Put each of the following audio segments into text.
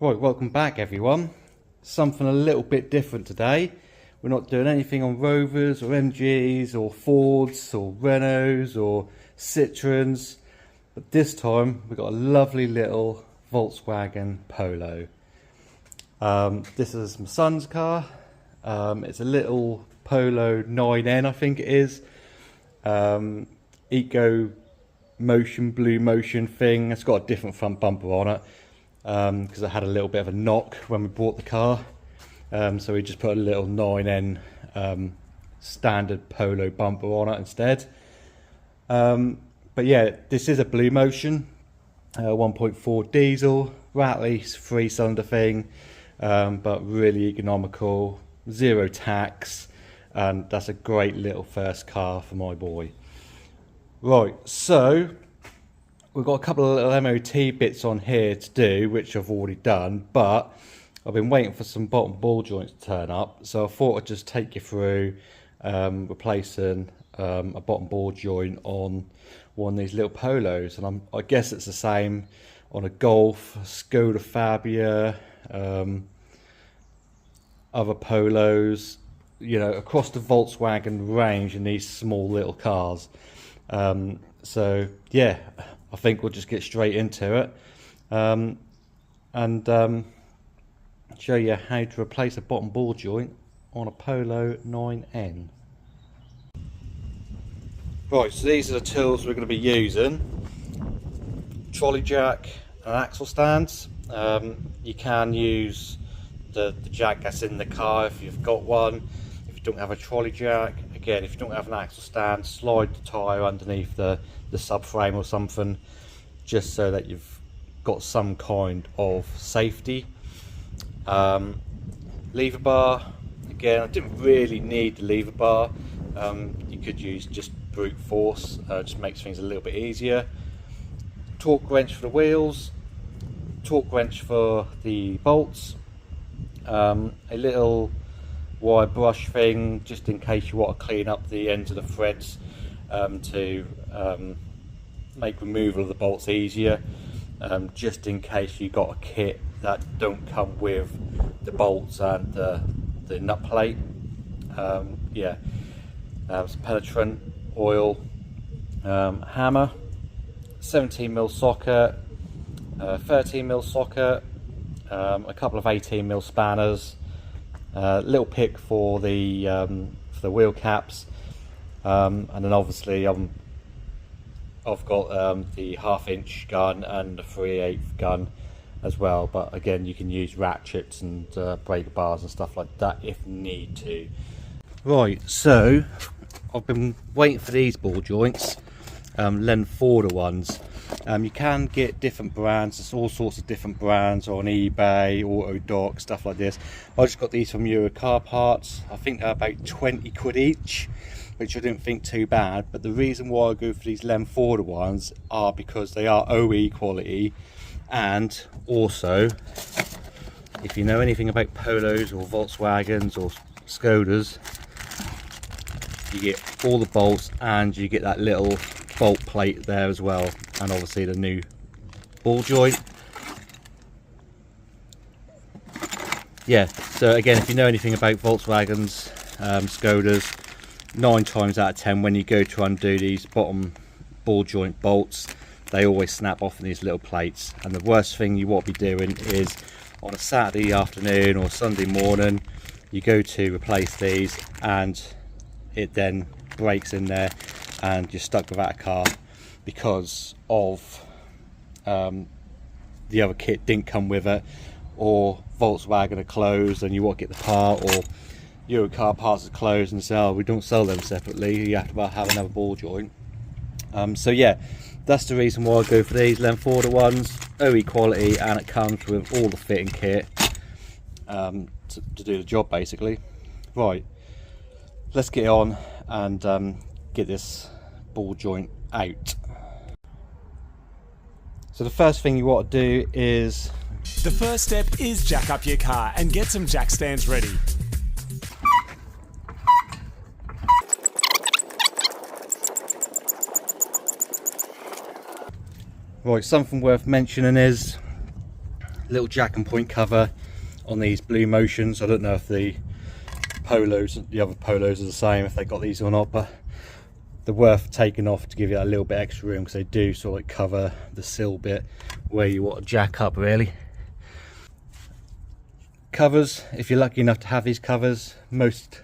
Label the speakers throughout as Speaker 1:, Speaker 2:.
Speaker 1: Right, welcome back everyone. Something a little bit different today. We're not doing anything on Rovers or MGs or Fords or Renaults or Citroens, but this time we've got a lovely little Volkswagen Polo. This is my son's car. It's a little Polo 9N, I think it is. Eco motion, blue motion thing. It's got a different front bumper on it. Because I had a little bit of a knock when we bought the car, so we just put a little 9N standard Polo bumper on it instead. But yeah, this is a blue motion 1.4 diesel, rattly 3-cylinder thing, but really economical, zero tax, and that's a great little first car for my boy. Right, so we've got a couple of little MOT bits on here to do, which I've already done, but I've been waiting for some bottom ball joints to turn up, so I thought I'd just take you through replacing a bottom ball joint on one of these little Polos. And I guess it's the same on a Golf, a Skoda Fabia, other Polos, you know, across the Volkswagen range in these small little cars. So yeah, I think we'll just get straight into it and show you how to replace a bottom ball joint on a Polo 9N. Right, so these are the tools we're going to be using: trolley jack and axle stands. You can use the jack that's in the car if you've got one. If you don't have a trolley jack, again, if you don't have an axle stand, slide the tyre underneath the subframe or something, just so that you've got some kind of safety. Lever bar, again, I didn't really need the lever bar. You could use just brute force, just makes things a little bit easier. Torque wrench for the wheels, torque wrench for the bolts, a little wire brush thing just in case you want to clean up the ends of the threads, to make removal of the bolts easier, just in case you got a kit that don't come with the bolts and the nut plate. Yeah, some penetrant, oil, hammer, 17mm socket, 13mm socket, a couple of 18mm spanners, little pick for the wheel caps, and then obviously I've got the 1/2-inch gun and the 3/8 gun as well, but again, you can use ratchets and breaker bars and stuff like that if need to. Right, so I've been waiting for these ball joints, Lemforder ones. You can get different brands. There's all sorts of different brands on eBay, Autodoc, stuff like this. I just got these from Euro Car Parts. I think they're about 20 quid each, which I didn't think too bad. But the reason why I go for these Lemforder ones are because they are OE quality, and also, if you know anything about Polos or Volkswagens or Skodas, you get all the bolts and you get that little bolt plate there as well, and obviously the new ball joint. Yeah, so again, if you know anything about Volkswagens, Skodas, 9 times out of 10 when you go to undo these bottom ball joint bolts, they always snap off in these little plates. And the worst thing you want to be doing is on a Saturday afternoon or Sunday morning, you go to replace these and it then breaks in there and you're stuck without a car because of the other kit didn't come with it, or Volkswagen are closed and you want to get the part, or Euro Car Parts are closed and say, oh, we don't sell them separately, you have to have another ball joint. So yeah, that's the reason why I go for these Lemforder ones, OE quality, and it comes with all the fitting kit to do the job basically. Right, let's get on and get this ball joint out. So the first thing you want to do is...
Speaker 2: The first step is jack up your car and get some jack stands ready.
Speaker 1: Right, something worth mentioning is little jack and point cover on these Blue Motions. I don't know if the other Polos are the same, if they got these or not, but they're worth taking off to give you a little bit extra room, because they do sort of like cover the sill bit where you want to jack up really. Covers, if you're lucky enough to have these covers, most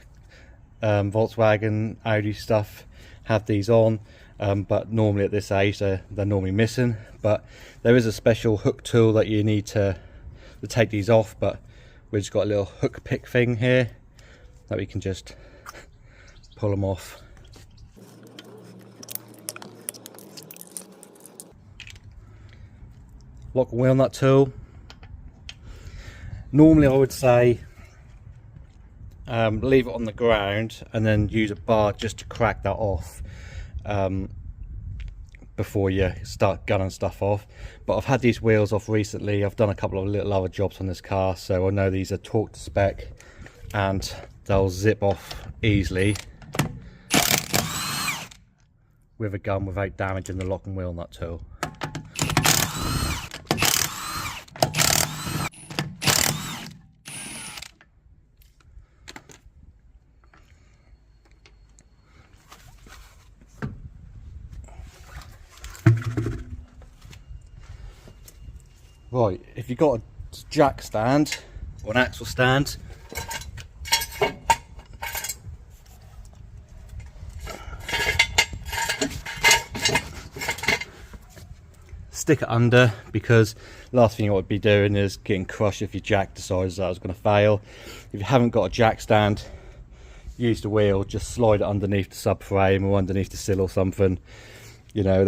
Speaker 1: Volkswagen, Audi stuff have these on, but normally at this age they're normally missing. But there is a special hook tool that you need to take these off, but we've just got a little hook pick thing here that we can just pull them off. Lock and wheel nut tool. Normally I would say leave it on the ground and then use a bar just to crack that off before you start gunning stuff off. But I've had these wheels off recently. I've done a couple of little other jobs on this car, so I know these are torque to spec and they'll zip off easily with a gun without damaging the lock and wheel nut tool. Right, if you've got a jack stand or an axle stand, stick it under, because last thing you want to be doing is getting crushed if your jack decides that it's going to fail. If you haven't got a jack stand, use the wheel, just slide it underneath the subframe or underneath the sill or something. You know,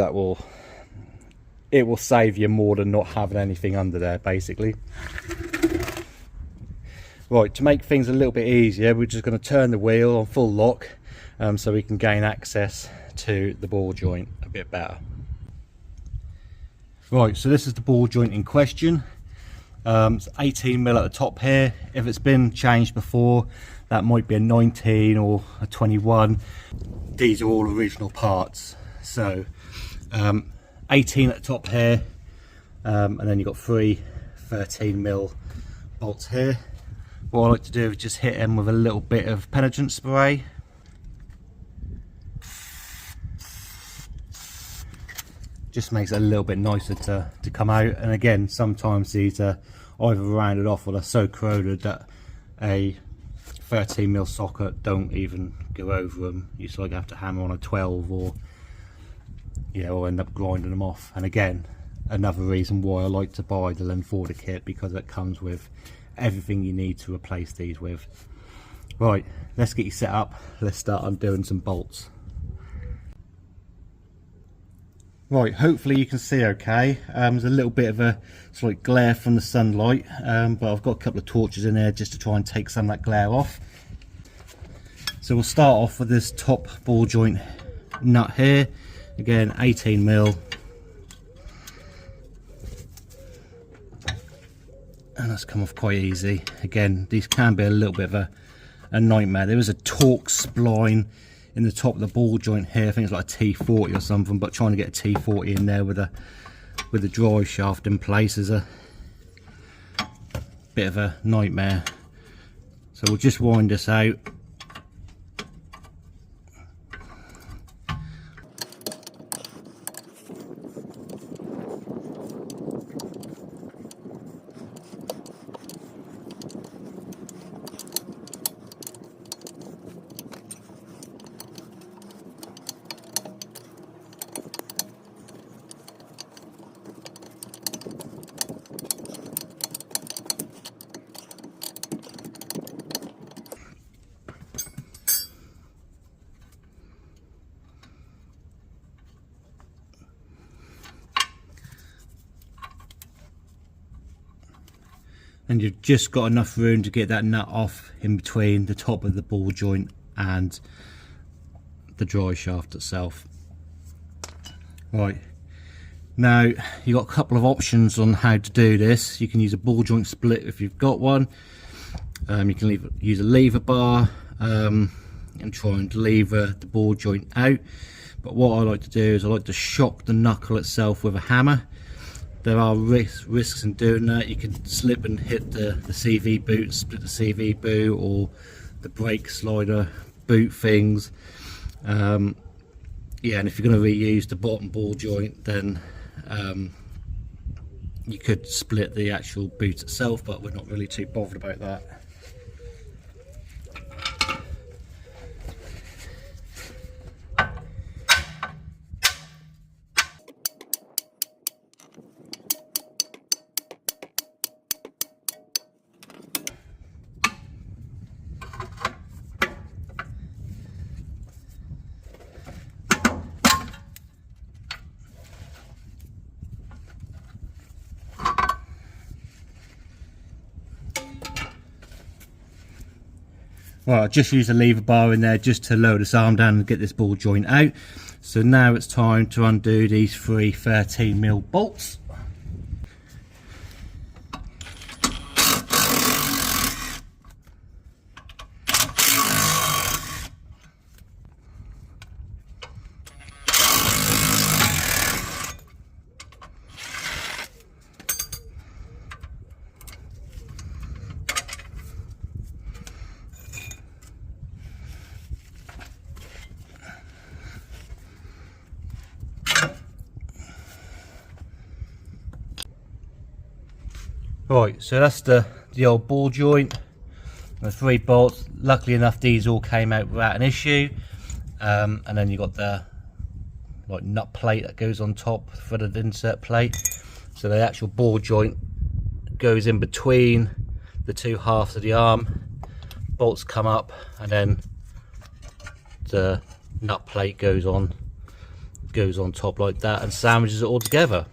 Speaker 1: it will save you more than not having anything under there, basically. Right, to make things a little bit easier, we're just going to turn the wheel on full lock so we can gain access to the ball joint a bit better. Right, so this is the ball joint in question. It's 18mm at the top here. If it's been changed before, that might be a 19 or a 21. These are all original parts. So 18 at the top here, and then you've got three 13mm bolts here. What I like to do is just hit them with a little bit of penetrant spray. Just makes it a little bit nicer to come out. And again, sometimes these are either rounded off or they're so corroded that a 13mm socket don't even go over them. You sort of have to hammer on a 12 or end up grinding them off. And again, another reason why I like to buy the Lemforder kit, because it comes with everything you need to replace these with. Right, let's get you set up. Let's start undoing some bolts. Right, hopefully you can see okay. There's a little bit of a sort of glare from the sunlight, but I've got a couple of torches in there just to try and take some of that glare off. So we'll start off with this top ball joint nut here. Again, 18mm. And that's come off quite easy. Again, these can be a little bit of a nightmare. There is a torque spline in the top of the ball joint here. I think it's like a T40 or something, but trying to get a T40 in there with a drive shaft in place is a bit of a nightmare. So we'll just wind this out. And you've just got enough room to get that nut off in between the top of the ball joint and the drive shaft itself. Right, now you've got a couple of options on how to do this. You can use a ball joint split if you've got one. You can use a lever bar and try and lever the ball joint out. But what I like to do is I like to shock the knuckle itself with a hammer. there are risks in doing that. You can slip and hit the CV boot, split the CV boot, or the brake slider boot things. Yeah, and if you're going to reuse the bottom ball joint, then you could split the actual boot itself, but we're not really too bothered about that. Well, I just used a lever bar in there just to lower this arm down and get this ball joint out. So now it's time to undo these 3 13mm bolts. Right, so that's the old ball joint, the 3 bolts. Luckily enough, these all came out without an issue. And then you got the nut plate that goes on top, threaded insert plate. So the actual ball joint goes in between the 2 halves of the arm. Bolts come up, and then the nut plate goes on top like that and sandwiches it all together.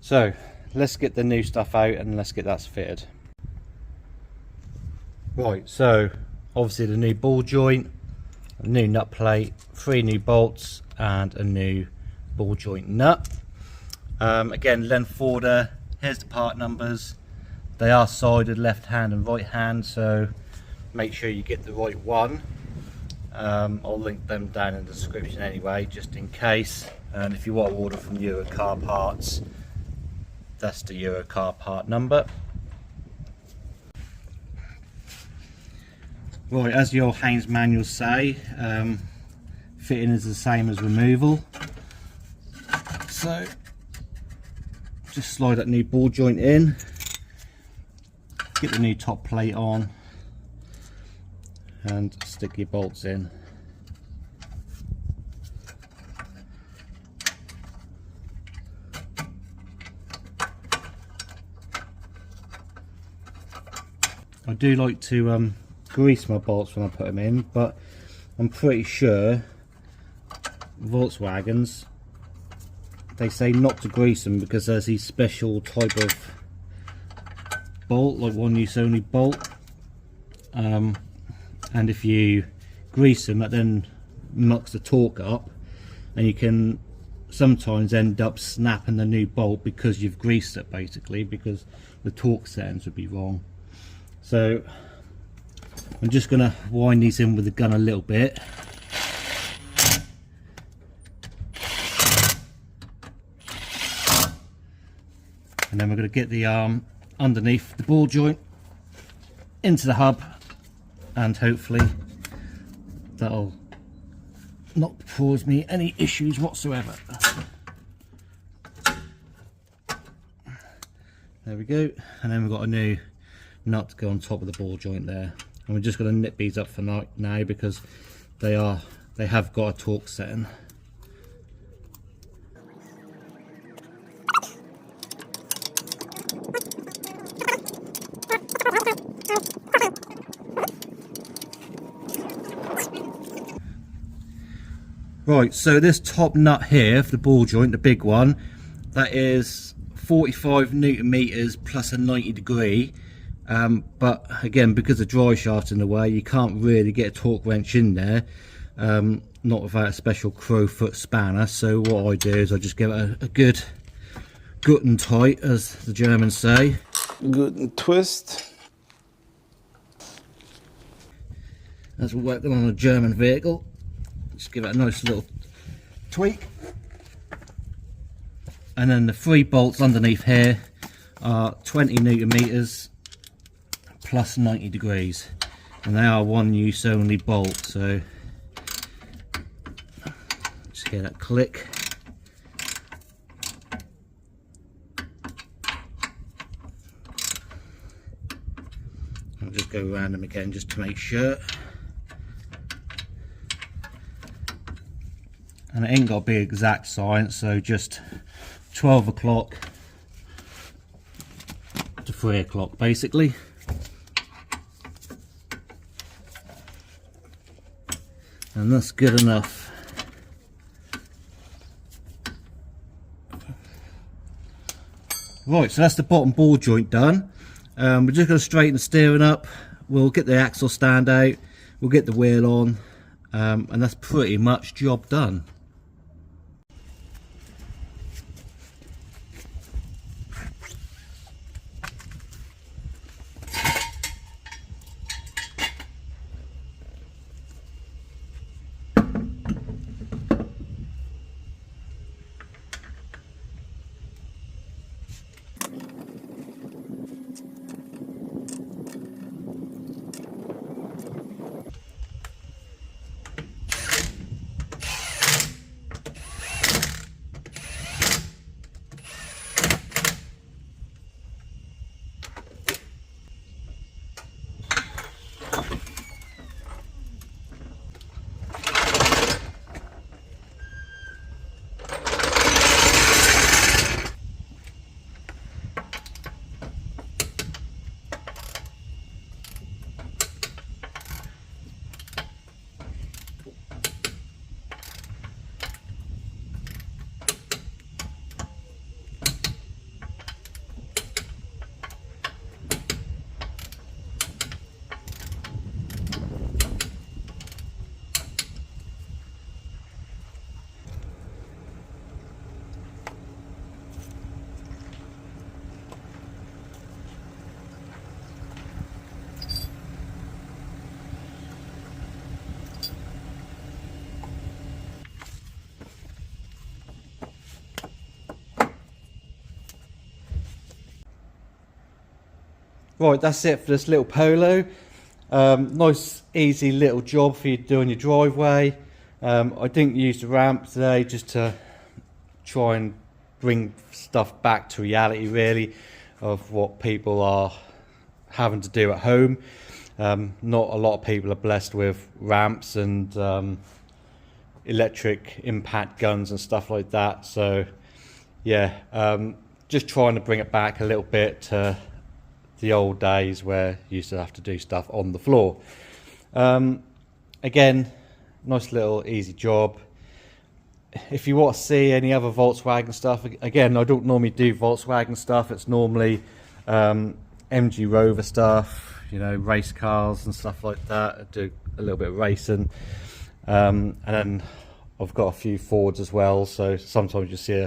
Speaker 1: So let's get the new stuff out and let's get that fitted. Right, so obviously the new ball joint, a new nut plate, 3 new bolts and a new ball joint nut. Again, Lemforder, here's the part numbers. They are sided left hand and right hand, so make sure you get the right one. I'll link them down in the description anyway, just in case. And if you want to order from Euro Car Parts, that's the Euro Car part number. Right, as the old Haynes manuals say, fitting is the same as removal. So just slide that new ball joint in, get the new top plate on and stick your bolts in. I do like to grease my bolts when I put them in, but I'm pretty sure Volkswagens, they say not to grease them because there's these special type of bolt, like one use only bolt, and if you grease them, that then mucks the torque up, and you can sometimes end up snapping the new bolt because you've greased it, basically, because the torque settings would be wrong. So I'm just going to wind these in with the gun a little bit. And then we're going to get the arm underneath the ball joint into the hub, and hopefully that'll not cause me any issues whatsoever. There we go, and then we've got a new nut to go on top of the ball joint there, and we're just going to nip these up for now because they have got a torque setting. Right, so this top nut here for the ball joint, the big one, that is 45 Newton meters plus a 90 degree. But again, because the drive shaft's in the way, you can't really get a torque wrench in there, not without a special crowfoot spanner. So what I do is I just give it a good gut and tight, as the Germans say.
Speaker 3: Good and twist.
Speaker 1: As we're working on a German vehicle, just give it a nice little tweak. And then the 3 bolts underneath here are 20 newton meters plus 90 degrees, and they are one use only bolt, so just hear that click. I'll just go around them again just to make sure. And it ain't got to be exact science, so just 12 o'clock to 3 o'clock basically. And that's good enough. Right, so that's the bottom ball joint done. We're just going to straighten the steering up. We'll get the axle stand out. We'll get the wheel on. And that's pretty much job done. Right, that's it for this little Polo. Nice easy little job for you to do on your driveway. I didn't use the ramp today just to try and bring stuff back to reality really of what people are having to do at home. Not a lot of people are blessed with ramps and electric impact guns and stuff like that, so yeah, just trying to bring it back a little bit to the old days where you used to have to do stuff on the floor. Again, nice little easy job. If you want to see any other Volkswagen stuff, again, I don't normally do Volkswagen stuff. It's normally MG Rover stuff, you know, race cars and stuff like that. I do a little bit of racing, and then I've got a few Fords as well, so sometimes you see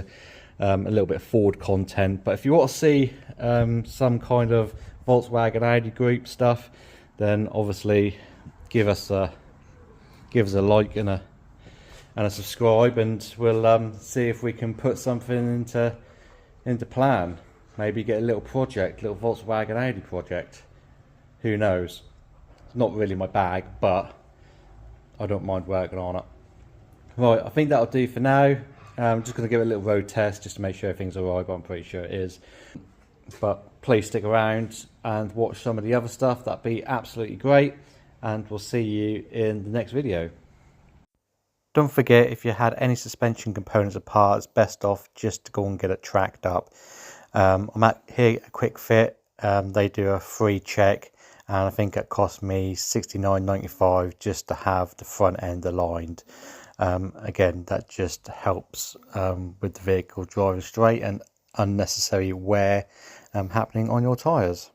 Speaker 1: a little bit of Ford content. But if you want to see some kind of Volkswagen Audi group stuff, then obviously give us a like and a subscribe, and we'll see if we can put something into plan. Maybe get a little project, little Volkswagen Audi project. Who knows? It's not really my bag, but I don't mind working on it. Right, I think that'll do for now. I'm just going to give it a little road test just to make sure everything's alright, but I'm pretty sure it is. But please stick around and watch some of the other stuff. That'd be absolutely great, and we'll see you in the next video. Don't forget, if you had any suspension components apart, it's best off just to go and get it tracked up. I'm at here a Quick Fit. They do a free check, and I think it cost me $69.95 just to have the front end aligned. Again, that just helps with the vehicle driving straight and unnecessary wear happening on your tyres.